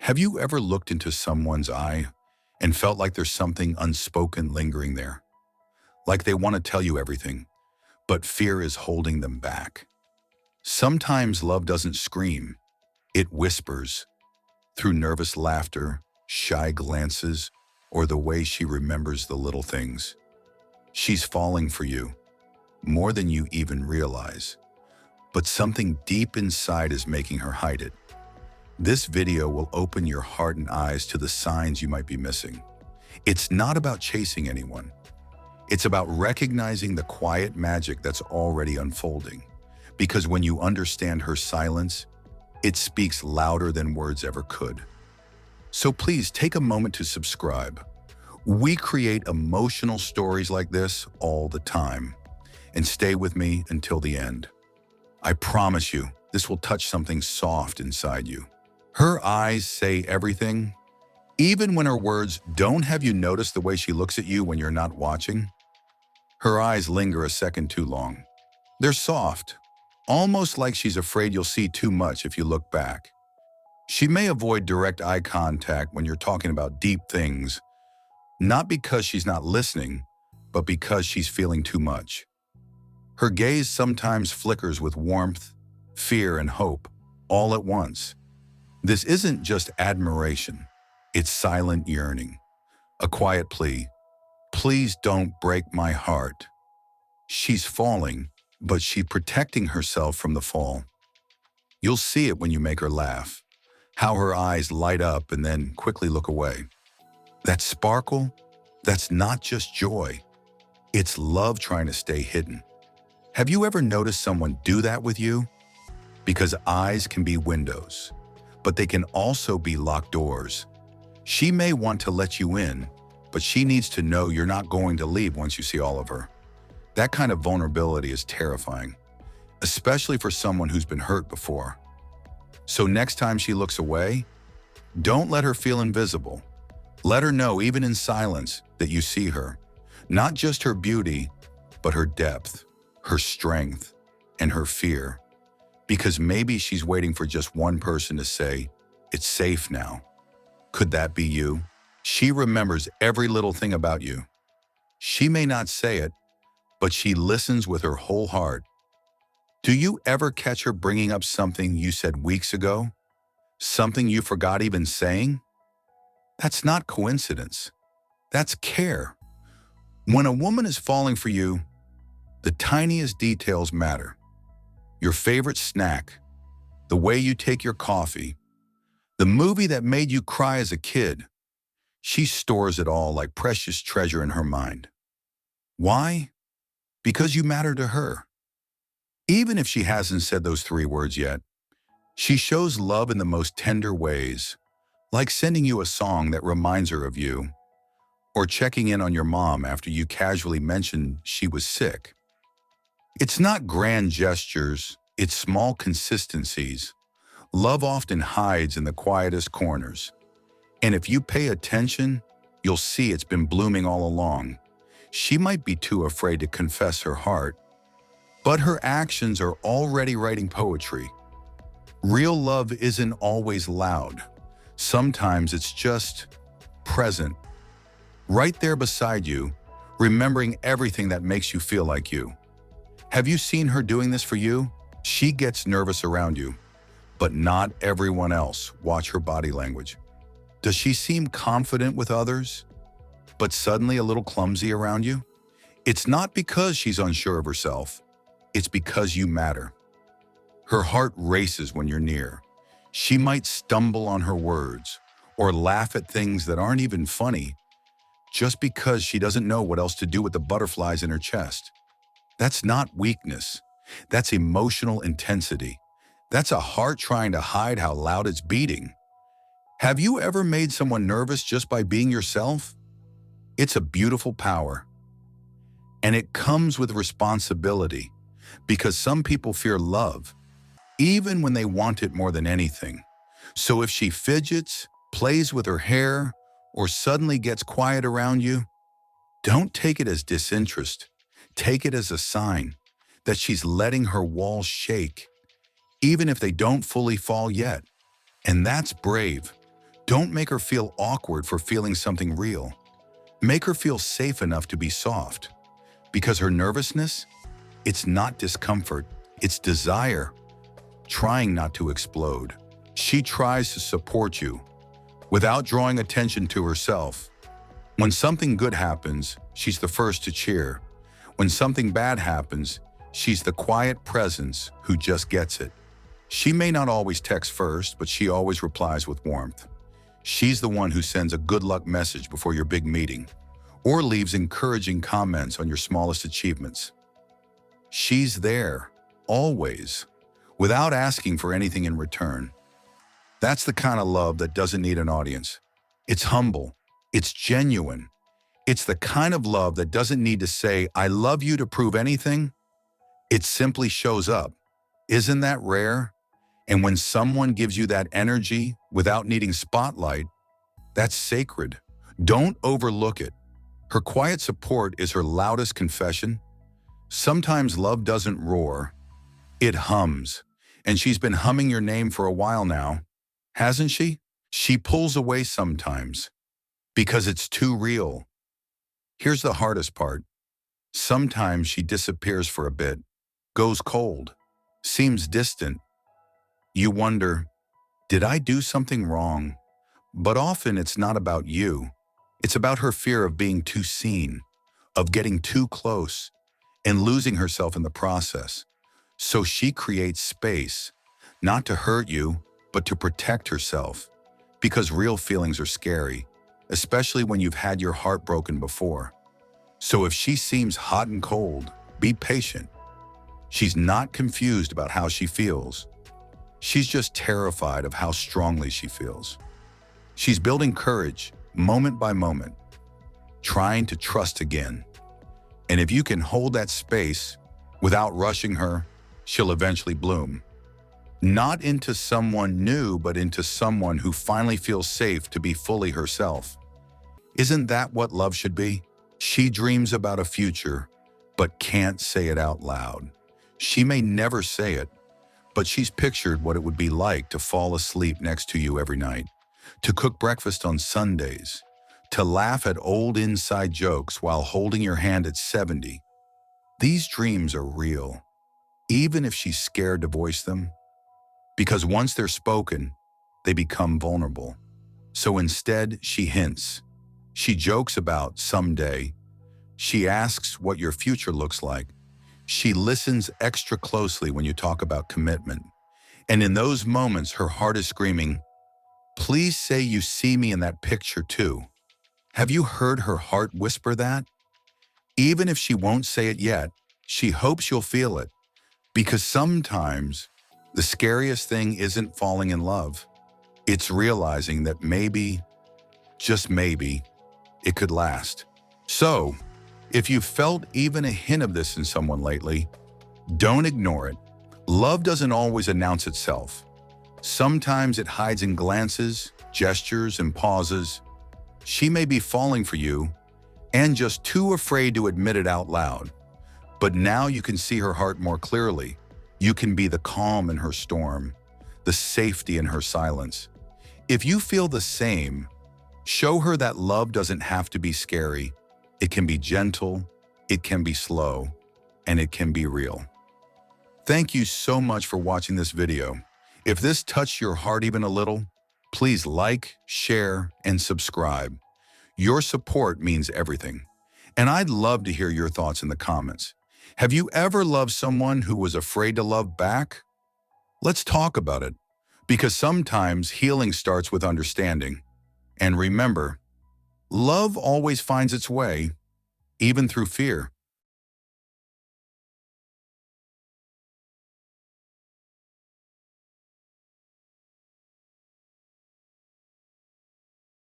Have you ever looked into someone's eye and felt like there's something unspoken lingering there? Like they want to tell you everything, but fear is holding them back. Sometimes love doesn't scream, it whispers through nervous laughter, shy glances, or the way she remembers the little things. She's falling for you, more than you even realize, but something deep inside is making her hide it. This video will open your heart and eyes to the signs you might be missing. It's not about chasing anyone. It's about recognizing the quiet magic that's already unfolding. Because when you understand her silence, it speaks louder than words ever could. So please take a moment to subscribe. We create emotional stories like this all the time. And stay with me until the end. I promise you, this will touch something soft inside you. Her eyes say everything, even when her words don't. Have you noticed the way she looks at you when you're not watching? Her eyes linger a second too long. They're soft, almost like she's afraid you'll see too much if you look back. She may avoid direct eye contact when you're talking about deep things, not because she's not listening, but because she's feeling too much. Her gaze sometimes flickers with warmth, fear, and hope, all at once. This isn't just admiration, it's silent yearning, a quiet plea. Please don't break my heart. She's falling, but she's protecting herself from the fall. You'll see it when you make her laugh, how her eyes light up and then quickly look away. That sparkle, that's not just joy, it's love trying to stay hidden. Have you ever noticed someone do that with you? Because eyes can be windows, but they can also be locked doors. She may want to let you in, but she needs to know you're not going to leave once you see all of her. That kind of vulnerability is terrifying, especially for someone who's been hurt before. So next time she looks away, don't let her feel invisible. Let her know, even in silence, that you see her. Not just her beauty, but her depth, her strength, and her fear. Because maybe she's waiting for just one person to say, "It's safe now." Could that be you? She remembers every little thing about you. She may not say it, but she listens with her whole heart. Do you ever catch her bringing up something you said weeks ago? Something you forgot even saying? That's not coincidence. That's care. When a woman is falling for you, the tiniest details matter. Your favorite snack, the way you take your coffee, the movie that made you cry as a kid. She stores it all like precious treasure in her mind. Why? Because you matter to her. Even if she hasn't said those 3 words yet, she shows love in the most tender ways, like sending you a song that reminds her of you, or checking in on your mom after you casually mentioned she was sick. It's not grand gestures, it's small consistencies. Love often hides in the quietest corners. And if you pay attention, you'll see it's been blooming all along. She might be too afraid to confess her heart, but her actions are already writing poetry. Real love isn't always loud. Sometimes it's just present, right there beside you, remembering everything that makes you feel like you. Have you seen her doing this for you? She gets nervous around you, but not everyone else. Watch her body language. Does she seem confident with others, but suddenly a little clumsy around you? It's not because she's unsure of herself. It's because you matter. Her heart races when you're near. She might stumble on her words or laugh at things that aren't even funny just because she doesn't know what else to do with the butterflies in her chest. That's not weakness. That's emotional intensity. That's a heart trying to hide how loud it's beating. Have you ever made someone nervous just by being yourself? It's a beautiful power. And it comes with responsibility, because some people fear love, even when they want it more than anything. So if she fidgets, plays with her hair, or suddenly gets quiet around you, don't take it as disinterest. Take it as a sign that she's letting her walls shake, even if they don't fully fall yet. And that's brave, Don't make her feel awkward for feeling something real. Make her feel safe enough to be soft. Because her nervousness, it's not discomfort, it's desire, trying not to explode. She tries to support you without drawing attention to herself. When something good happens, she's the first to cheer. When something bad happens, she's the quiet presence who just gets it. She may not always text first, but she always replies with warmth. She's the one who sends a good luck message before your big meeting, or leaves encouraging comments on your smallest achievements. She's there, always, without asking for anything in return. That's the kind of love that doesn't need an audience. It's humble. It's genuine. It's the kind of love that doesn't need to say, "I love you" to prove anything. It simply shows up. Isn't that rare? And when someone gives you that energy without needing spotlight, that's sacred. Don't overlook it. Her quiet support is her loudest confession. Sometimes love doesn't roar, it hums. And she's been humming your name for a while now, hasn't she? She pulls away sometimes because it's too real. Here's the hardest part. Sometimes she disappears for a bit, goes cold, seems distant. You wonder, did I do something wrong? But often it's not about you. It's about her fear of being too seen, of getting too close, and losing herself in the process. So she creates space, not to hurt you, but to protect herself. Because real feelings are scary, especially when you've had your heart broken before. So if she seems hot and cold, be patient. She's not confused about how she feels. She's just terrified of how strongly she feels. She's building courage, moment by moment, trying to trust again. And if you can hold that space without rushing her, she'll eventually bloom. Not into someone new, but into someone who finally feels safe to be fully herself. Isn't that what love should be? She dreams about a future, but can't say it out loud. She may never say it, but she's pictured what it would be like to fall asleep next to you every night, to cook breakfast on Sundays, to laugh at old inside jokes while holding your hand at 70. These dreams are real, even if she's scared to voice them, because once they're spoken, they become vulnerable. So instead, she hints. She jokes about someday. She asks what your future looks like. She listens extra closely when you talk about commitment. And in those moments, her heart is screaming, "Please say you see me in that picture too." Have you heard her heart whisper that? Even if she won't say it yet, she hopes you'll feel it. Because sometimes the scariest thing isn't falling in love. It's realizing that maybe, just maybe, it could last. So, if you've felt even a hint of this in someone lately, don't ignore it. Love doesn't always announce itself. Sometimes it hides in glances, gestures, and pauses. She may be falling for you and just too afraid to admit it out loud. But now you can see her heart more clearly. You can be the calm in her storm, the safety in her silence. If you feel the same, show her that love doesn't have to be scary. It can be gentle, it can be slow, and it can be real. Thank you so much for watching this video. If this touched your heart even a little, please like, share, and subscribe. Your support means everything. And I'd love to hear your thoughts in the comments. Have you ever loved someone who was afraid to love back? Let's talk about it, because sometimes healing starts with understanding. And remember, love always finds its way, even through fear.